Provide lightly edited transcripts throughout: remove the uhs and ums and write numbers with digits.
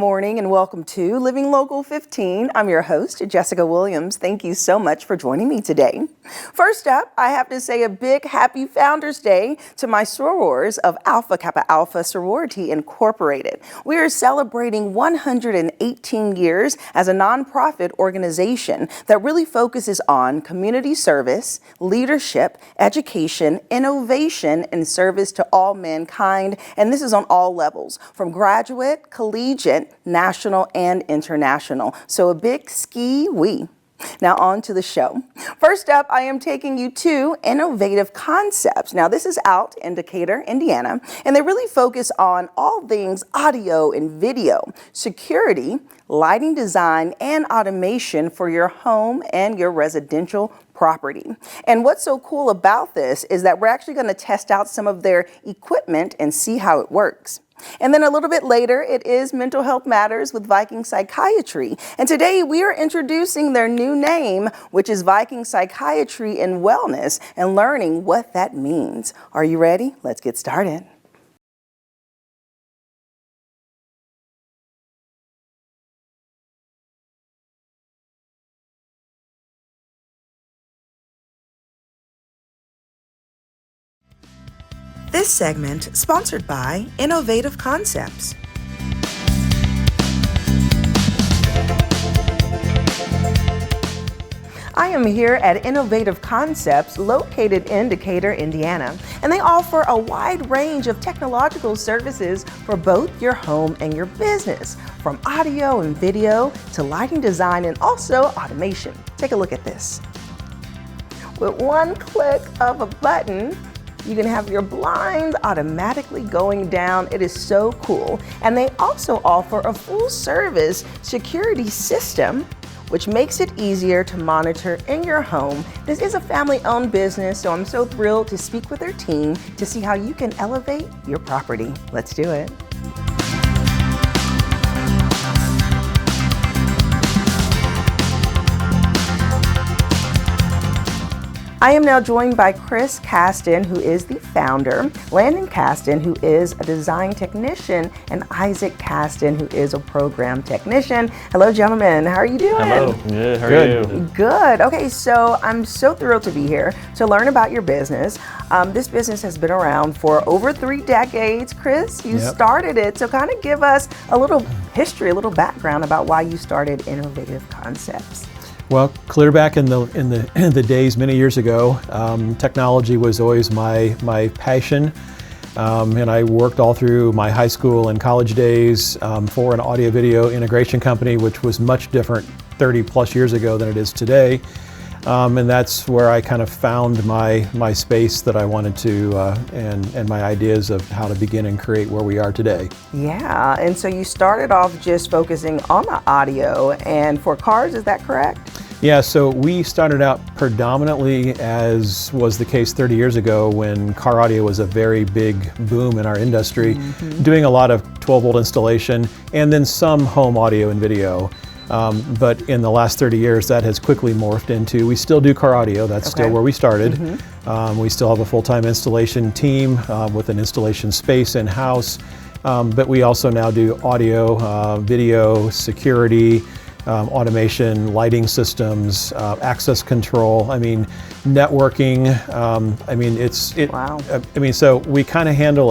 morning and welcome to Living Local 15. I'm your host, Jessica Williams. Thank you so much for joining me today. First up, I have to say a big happy Founders Day to my sorors of Alpha Kappa Alpha Sorority Incorporated. We are celebrating 118 years as a nonprofit organization that really focuses on community service, leadership, education, innovation, and service to all mankind. And this is on all levels, from graduate, collegiate, national, and international. So a big ski-wee. Now on to the show. First up, I am taking you to Innovative Concepts. Now this is out in Decatur, Indiana, and they really focus on all things audio and video, security, lighting design, and automation for your home and your residential property. And what's so cool about this is that we're actually going to test out some of their equipment and see how it works. And then a little bit later, it is Mental Health Matters with Viking Psychiatry. And today we are introducing their new name, which is Viking Psychiatry and Wellness, and learning what that means. Are you ready? Let's get started. This segment sponsored by Innovative Concepts. I am here at Innovative Concepts located in Decatur, Indiana, and they offer a wide range of technological services for both your home and your business, from audio and video to lighting design and also automation. Take a look at this. With one click of a button, you can have your blinds automatically going down. It is so cool. And they also offer a full service security system, which makes it easier to monitor in your home. This is a family-owned business, so I'm so thrilled to speak with their team to see how you can elevate your property. Let's do it. I am now joined by Chris Caston, who is the founder, Landon Caston, who is a design technician, and Isaac Caston, who is a program technician. Hello, gentlemen. How are you doing? Hello. Good. How are you? Good. Okay, so I'm so thrilled to be here to learn about your business. This business has been around for over 3 decades. Chris, you started it, so kind of give us a little history, a little background about why you started Innovative Concepts. Well, clear back in the days many years ago, technology was always my passion, and I worked all through my high school and college days for an audio video integration company, which was much different 30 plus years ago than it is today. And that's where I kind of found my space that I wanted to, and my ideas of how to begin and create where we are today. Yeah, and so you started off just focusing on the audio and for cars, is that correct? Yeah, so we started out predominantly, as was the case 30 years ago when car audio was a very big boom in our industry, doing a lot of 12-volt installation and then some home audio and video. But in the last 30 years, that has quickly morphed into, we still do car audio, that's still where we started. We still have a full-time installation team with an installation space in-house, but we also now do audio, video, security, automation, lighting systems, access control, networking. So we kind of handle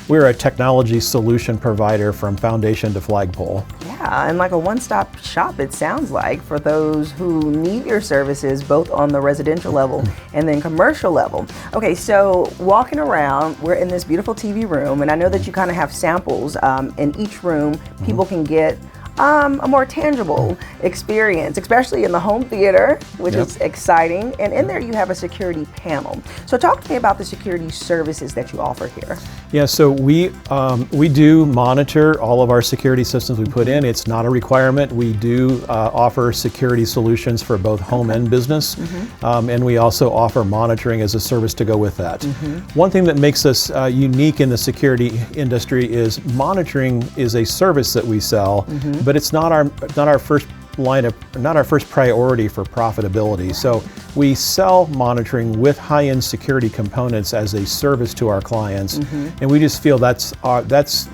we're a technology solution provider from foundation to flagpole. Yeah, and like a one-stop shop, it sounds like, for those who need your services, both on the residential level and then commercial level. Okay, so walking around, we're in this beautiful TV room, and I know that you kind of have samples in each room. People can get a more tangible experience, especially in the home theater, which is exciting. And in there you have a security panel. So talk to me about the security services that you offer here. Yeah, so we do monitor all of our security systems we put in. It's not a requirement. We do offer security solutions for both home and business, and we also offer monitoring as a service to go with that. One thing that makes us unique in the security industry is monitoring is a service that we sell, but it's not our first priority for profitability. So we sell monitoring with high-end security components as a service to our clients, and we just feel that's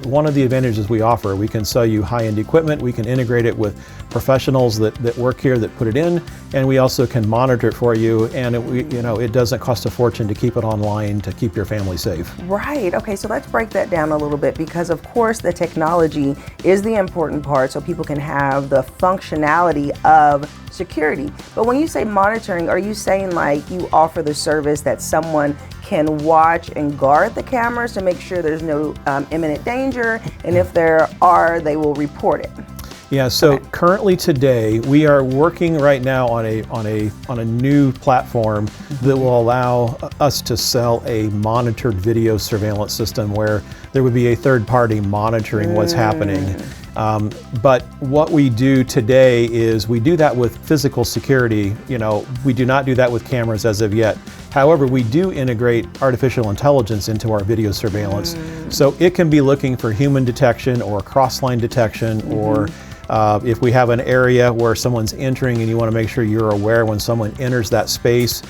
one of the advantages we offer. We can sell you high-end equipment, we can integrate it with professionals that work here that put it in, and we also can monitor it for you, and it doesn't cost a fortune to keep it online to keep your family safe. Right. Okay, so let's break that down a little bit, because of course the technology is the important part so people can have the functionality of security. But when you say monitoring, are you saying like you offer the service that someone can watch and guard the cameras to make sure there's no imminent danger, and if there are, they will report it? Yeah, so currently today, we are working right now on a new platform that will allow us to sell a monitored video surveillance system where there would be a third party monitoring what's happening. But what we do today is we do that with physical security. We do not do that with cameras as of yet. However, we do integrate artificial intelligence into our video surveillance. So it can be looking for human detection or cross-line detection, or if we have an area where someone's entering and you want to make sure you're aware when someone enters that space,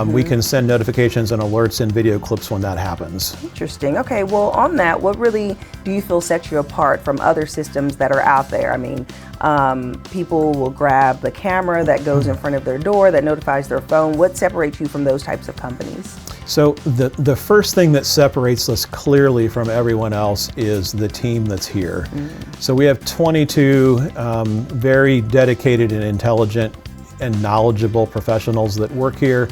we can send notifications and alerts and video clips when that happens. Interesting. Okay, well on that, what really do you feel sets you apart from other systems that are out there? I mean, people will grab the camera that goes in front of their door that notifies their phone. What separates you from those types of companies? So the first thing that separates us clearly from everyone else is the team that's here. So we have 22 very dedicated and intelligent and knowledgeable professionals that work here,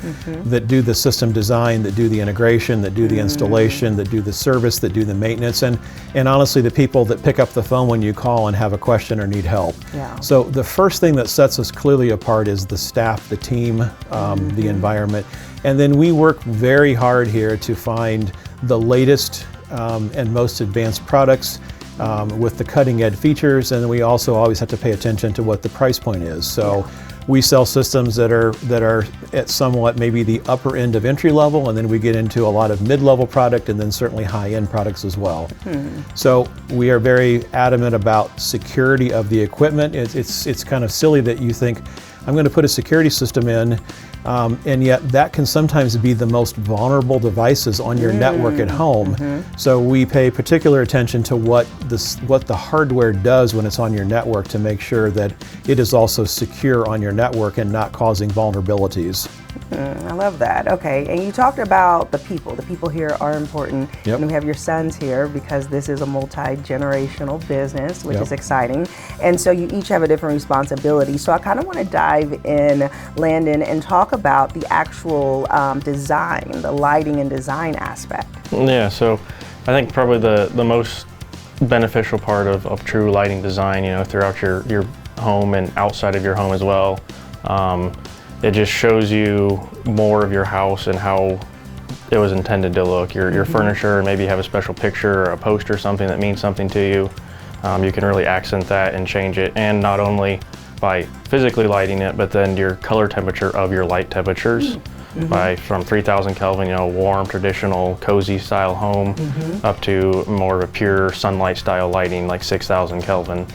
that do the system design, that do the integration, that do the installation, that do the service, that do the maintenance, and honestly the people that pick up the phone when you call and have a question or need help. Yeah. So the first thing that sets us clearly apart is the staff, the team, the environment. And then we work very hard here to find the latest and most advanced products with the cutting edge features, and we also always have to pay attention to what the price point is. So we sell systems that are at somewhat maybe the upper end of entry level, and then we get into a lot of mid-level product, and then certainly high-end products as well. So we are very adamant about security of the equipment. It's kind of silly that you think, I'm going to put a security system in, and yet that can sometimes be the most vulnerable devices on your network at home. So we pay particular attention to what the hardware does when it's on your network to make sure that it is also secure on your network and not causing vulnerabilities. I love that. Okay, and you talked about the people. The people here are important. Yep. And we have your sons here because this is a multi-generational business, which is exciting. And so you each have a different responsibility. So I kind of want to dive in, Landon, and talk about the actual design, the lighting and design aspect. Yeah, so I think probably the most beneficial part of true lighting design, throughout your home and outside of your home as well. It just shows you more of your house and how it was intended to look. Your furniture, maybe you have a special picture or a poster or something that means something to you. You can really accent that and change it, and not only by physically lighting it, but then your color temperature of your light temperatures. From 3000 Kelvin, warm, traditional, cozy style home, up to more of a pure sunlight style lighting like 6000 Kelvin.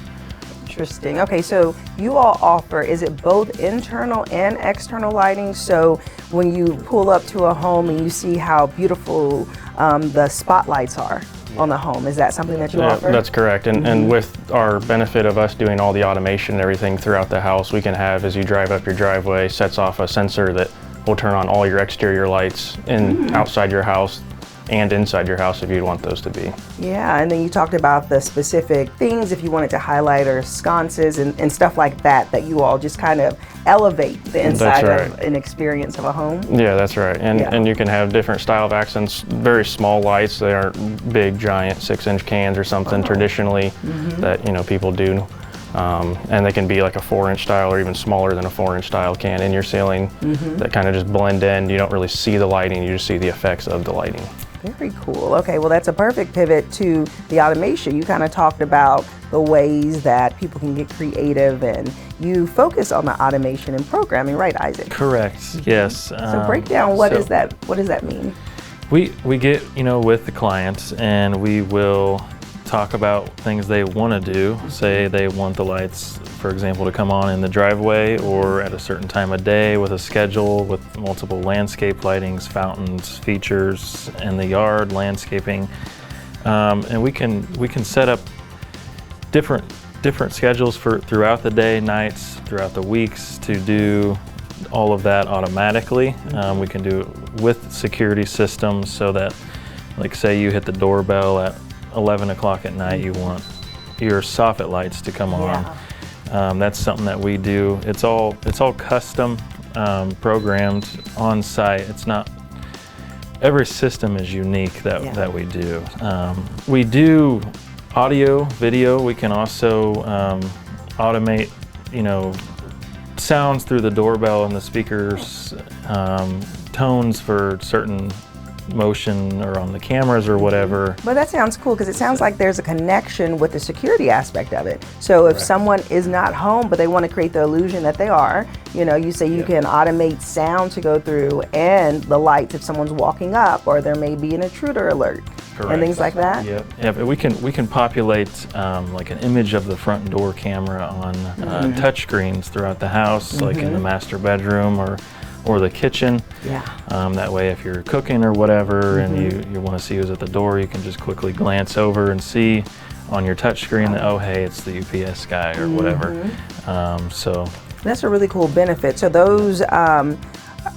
Interesting. Okay, so you all offer, is it both internal and external lighting? So when you pull up to a home and you see how beautiful the spotlights are on the home, is that something that you offer? That's correct. And with our benefit of us doing all the automation and everything throughout the house, we can have, as you drive up your driveway, sets off a sensor that will turn on all your exterior lights outside your house and inside your house if you'd want those to be. Yeah, and then you talked about the specific things if you wanted to highlight, or sconces and stuff like that you all just kind of elevate the inside of an experience of a home. Yeah, that's right. And you can have different style of accents, very small lights. They aren't big, giant 6-inch cans or something traditionally that people do. And they can be like a 4-inch style or even smaller than a 4-inch style can in your ceiling that kind of just blend in. You don't really see the lighting, you just see the effects of the lighting. Very cool. Okay, well that's a perfect pivot to the automation. You kind of talked about the ways that people can get creative, and you focus on the automation and programming, right, Isaac? Correct, yes. So break down, what is that? What does that mean? We get, with the clients, and we will talk about things they want to do. Say they want the lights, for example, to come on in the driveway or at a certain time of day with a schedule with multiple landscape lightings, fountains, features in the yard, landscaping. And we can set up different schedules for throughout the day, nights, throughout the weeks to do all of that automatically. We can do it with security systems so that, like, say you hit the doorbell at 11 o'clock at night, you want your soffit lights to come on. That's something that we do. It's all custom programmed on site. It's not, every system is unique that we do. We do audio, video. We can also automate, sounds through the doorbell and the speakers, tones for certain motion or on the cameras or whatever. But that sounds cool because it sounds like there's a connection with the security aspect of it. So if someone is not home but they want to create the illusion that they are, you say you can automate sound to go through and the lights if someone's walking up, or there may be an intruder alert. Correct. And things like that. Yeah, but we can populate like an image of the front door camera on touch screens throughout the house, like in the master bedroom or the kitchen. That way, if you're cooking or whatever and you want to see who's at the door, you can just quickly glance over and see on your touch screen that, oh, hey, it's the UPS guy or whatever. So that's a really cool benefit. So those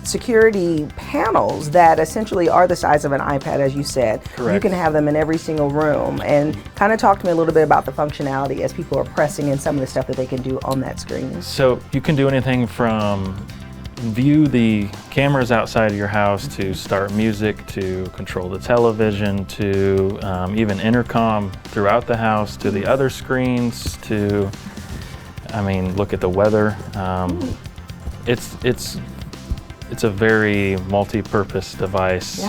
security panels that essentially are the size of an iPad, as you said. Correct. You can have them in every single room. And kind of talk to me a little bit about the functionality as people are pressing in some of the stuff that they can do on that screen. So you can do anything from view the cameras outside of your house to start music, to control the television, to even intercom throughout the house, to the other screens, to, look at the weather. It's a very multi-purpose device.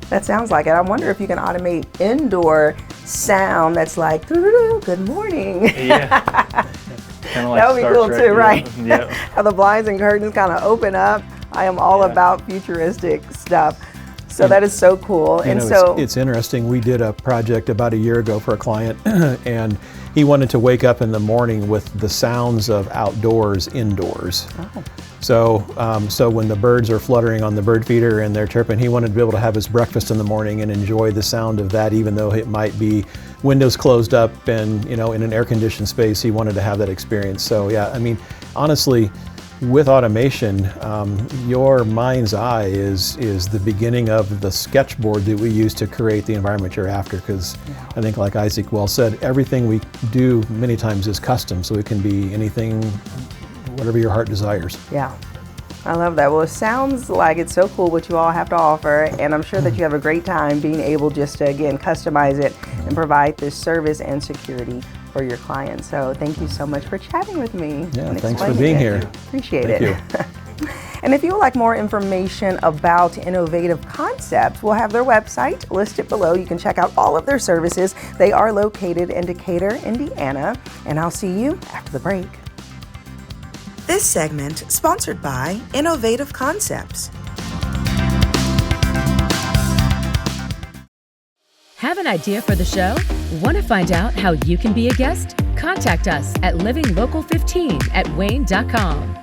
That sounds like it. I wonder if you can automate indoor sound that's like, good morning. Like that would be Star cool Trek, too, right? Yeah. How the blinds and curtains kind of open up. I am all about futuristic stuff. So that is so cool. It's interesting. We did a project about a year ago for a client, and he wanted to wake up in the morning with the sounds of outdoors indoors. So when the birds are fluttering on the bird feeder and they're chirping, he wanted to be able to have his breakfast in the morning and enjoy the sound of that, even though it might be windows closed up and in an air-conditioned space. He wanted to have that experience. So honestly, with automation, your mind's eye is the beginning of the sketchboard that we use to create the environment you're after, because I think, like Isaac well said, everything we do many times is custom, so it can be anything, whatever your heart desires. Yeah, I love that. Well, it sounds like it's so cool what you all have to offer, and I'm sure that you have a great time being able just to, again, customize it and provide this service and security for your clients. So thank you so much for chatting with me. Yeah, thanks for being here. Appreciate it. Thank you. And if you would like more information about Innovative Concepts, we'll have their website listed below. You can check out all of their services. They are located in Decatur, Indiana, and I'll see you after the break. This segment sponsored by Innovative Concepts. Have an idea for the show? Want to find out how you can be a guest? Contact us at livinglocal15@wayne.com.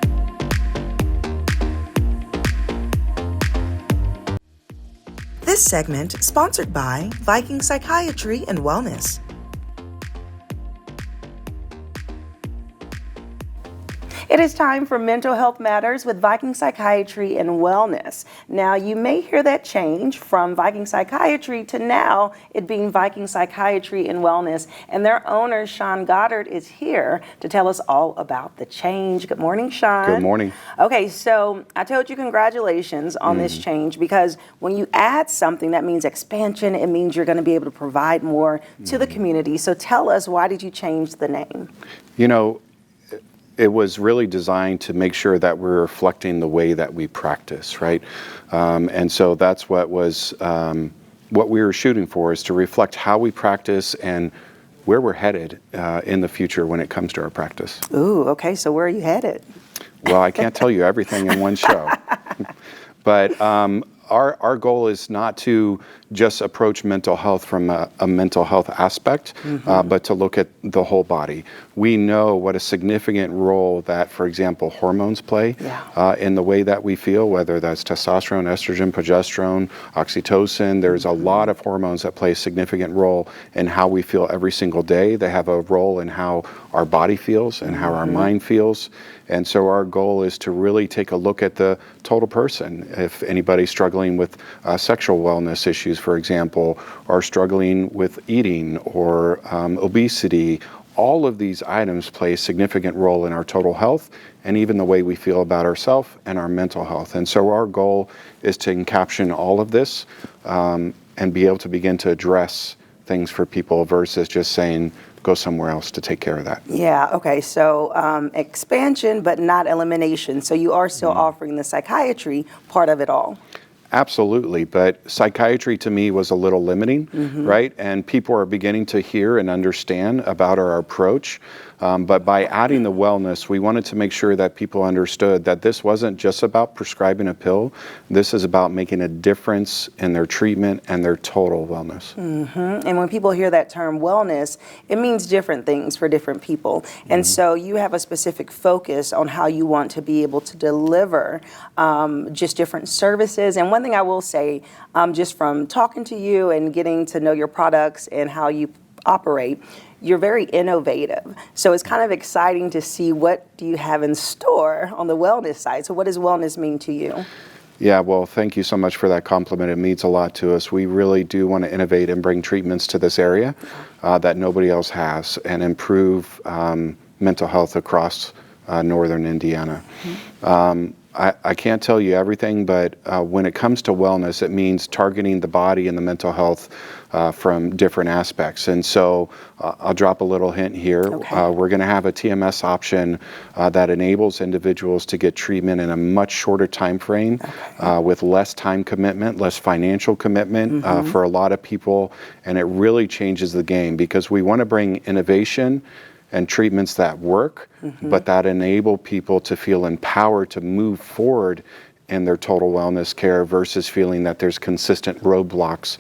This segment sponsored by Viking Psychiatry and Wellness. It is time for Mental Health Matters with Viking Psychiatry and Wellness. Now, you may hear that change from Viking Psychiatry to now it being Viking Psychiatry and Wellness. And their owner, Sean Goddard, is here to tell us all about the change. Good morning, Sean. Good morning. Okay, so I told you congratulations on this change, because when you add something, that means expansion. It means you're going to be able to provide more to the community. So tell us, why did you change the name? It was really designed to make sure that we're reflecting the way that we practice, right? And so that's what we were shooting for, is to reflect how we practice and where we're headed in the future when it comes to our practice. Ooh, okay, so where are you headed? Well, I can't tell you everything in one show, but our goal is not to just approach mental health from a mental health aspect, but to look at the whole body. We know what a significant role that, for example, hormones play in the way that we feel, whether that's testosterone, estrogen, progesterone, oxytocin. There's a lot of hormones that play a significant role in how we feel every single day. They have a role in how our body feels and how our mind feels. And so our goal is to really take a look at the total person. If anybody's struggling with sexual wellness issues, for example, or struggling with eating or obesity, all of these items play a significant role in our total health and even the way we feel about ourselves and our mental health. And so our goal is to encapsulate all of this and be able to begin to address things for people versus just saying, go somewhere else to take care of that. Yeah, okay, so expansion but not elimination. So you are still offering the psychiatry part of it all. Absolutely, but psychiatry to me was a little limiting, right? And people are beginning to hear and understand about our approach. But by adding the wellness, we wanted to make sure that people understood that this wasn't just about prescribing a pill. This is about making a difference in their treatment and their total wellness. And when people hear that term wellness, it means different things for different people. And so you have a specific focus on how you want to be able to deliver just different services. And one thing I will say, just from talking to you and getting to know your products and how you operate, you're very innovative. So it's kind of exciting to see what do you have in store on the wellness side. So what does wellness mean to you? Yeah, well, thank you so much for that compliment. It means a lot to us. We really do want to innovate and bring treatments to this area that nobody else has and improve mental health across northern Indiana. I can't tell you everything, but when it comes to wellness, it means targeting the body and the mental health from different aspects. And so I'll drop a little hint here. Okay. We're going to have a TMS option that enables individuals to get treatment in a much shorter time frame with less time commitment, less financial commitment for a lot of people. And it really changes the game because we want to bring innovation and treatments that work, but that enable people to feel empowered to move forward in their total wellness care versus feeling that there's consistent roadblocks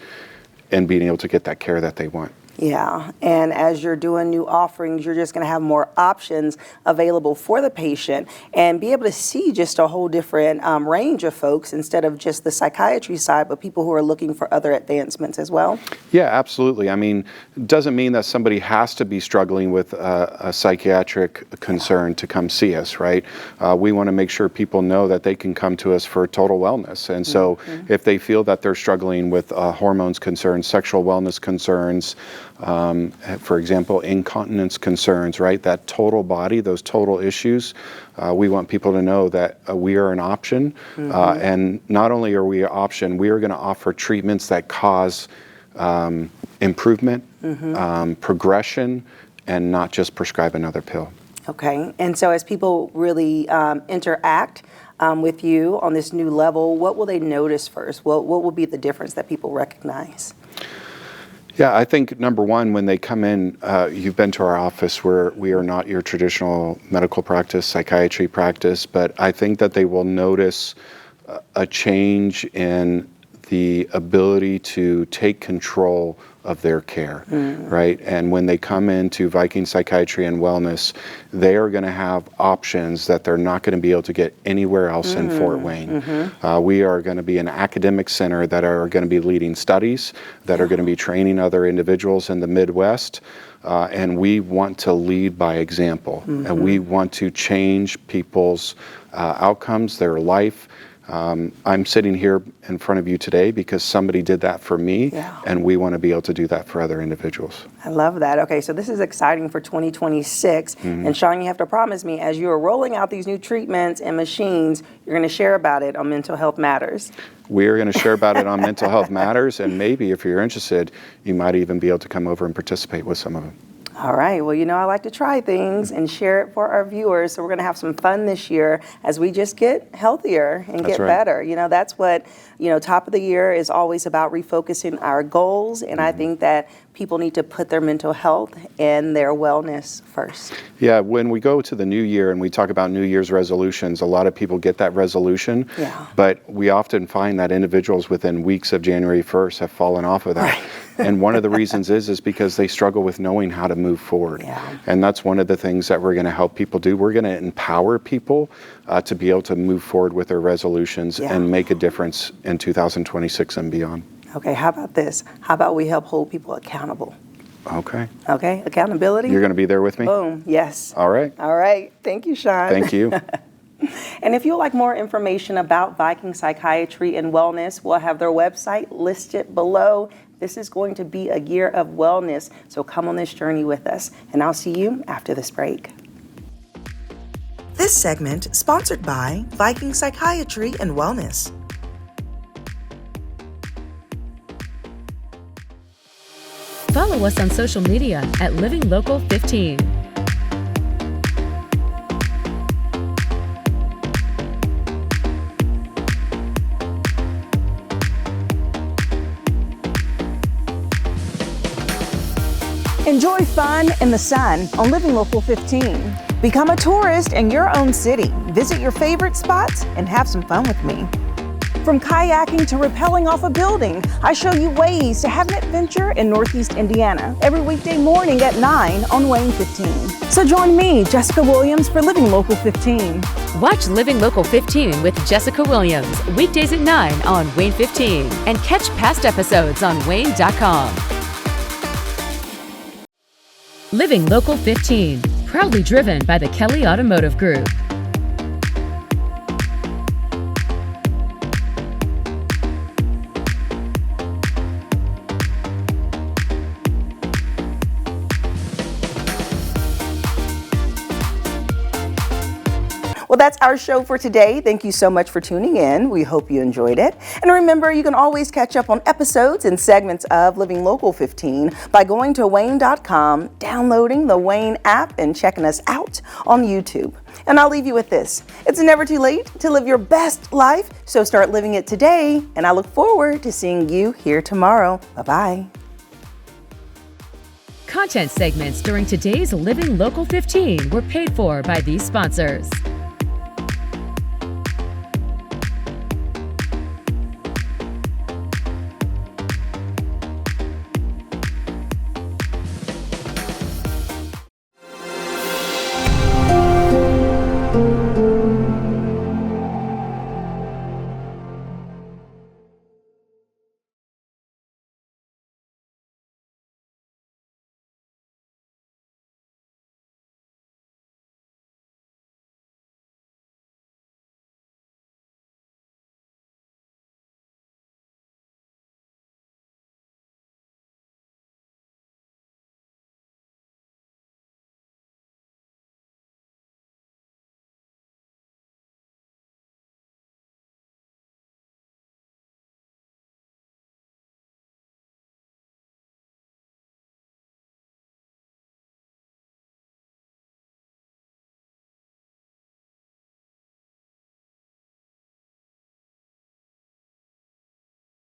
in being able to get that care that they want. Yeah, and as you're doing new offerings, you're just going to have more options available for the patient and be able to see just a whole different range of folks instead of just the psychiatry side, but people who are looking for other advancements as well. Yeah, absolutely. I mean, it doesn't mean that somebody has to be struggling with a psychiatric concern to come see us, right? We want to make sure people know that they can come to us for total wellness. And so if they feel that they're struggling with hormones concerns, sexual wellness concerns, for example, incontinence concerns, right? That total body, those total issues, we want people to know that we are an option. And not only are we an option, we are going to offer treatments that cause improvement, progression, and not just prescribe another pill. Okay, and so as people really interact with you on this new level, what will they notice first? What will be the difference that people recognize? Yeah, I think number one, when they come in, you've been to our office where we are not your traditional medical practice, psychiatry practice, but I think that they will notice a change in the ability to take control of their care, right? And when they come into Viking Psychiatry and Wellness, they are going to have options that they're not going to be able to get anywhere else in Fort Wayne. We are going to be an academic center that are going to be leading studies, that are going to be training other individuals in the Midwest, and we want to lead by example, and we want to change people's outcomes, their life. I'm sitting here in front of you today because somebody did that for me, and we want to be able to do that for other individuals. I love that. Okay, so this is exciting for 2026. And Sean, you have to promise me, as you are rolling out these new treatments and machines, you're going to share about it on Mental Health Matters. We are going to share about it on Mental Health Matters, and maybe if you're interested, you might even be able to come over and participate with some of them. All right. Well, I like to try things and share it for our viewers. So we're going to have some fun this year as we just get healthier and get right. better. That's what, top of the year is always about refocusing our goals. And I think that people need to put their mental health and their wellness first. Yeah, when we go to the new year and we talk about New Year's resolutions, a lot of people get that resolution, but we often find that individuals within weeks of January 1st have fallen off of that. Right. And one of the reasons is because they struggle with knowing how to move forward. Yeah. And that's one of the things that we're going to help people do. We're going to empower people to be able to move forward with their resolutions and make a difference in 2026 and beyond. Okay, how about this? How about we help hold people accountable? Okay. Okay, accountability? You're going to be there with me? Boom, yes. All right. All right. Thank you, Sean. Thank you. And if you'd like more information about Viking Psychiatry and Wellness, we'll have their website listed below. This is going to be a year of wellness, so come on this journey with us. And I'll see you after this break. This segment sponsored by Viking Psychiatry and Wellness. Follow us on social media at Living Local 15. Enjoy fun in the sun on Living Local 15. Become a tourist in your own city. Visit your favorite spots and have some fun with me. From kayaking to rappelling off a building, I show you ways to have an adventure in Northeast Indiana every weekday morning at 9 on WANE 15. So join me, Jessica Williams, for Living Local 15. Watch Living Local 15 with Jessica Williams weekdays at 9 on WANE 15 and catch past episodes on WANE.com. Living Local 15, proudly driven by the Kelly Automotive Group. Well, that's our show for today. Thank you so much for tuning in. We hope you enjoyed it. And remember, you can always catch up on episodes and segments of Living Local 15 by going to WANE.com, downloading the WANE app, and checking us out on YouTube. And I'll leave you with this. It's never too late to live your best life, so start living it today. And I look forward to seeing you here tomorrow. Bye-bye. Content segments during today's Living Local 15 were paid for by these sponsors.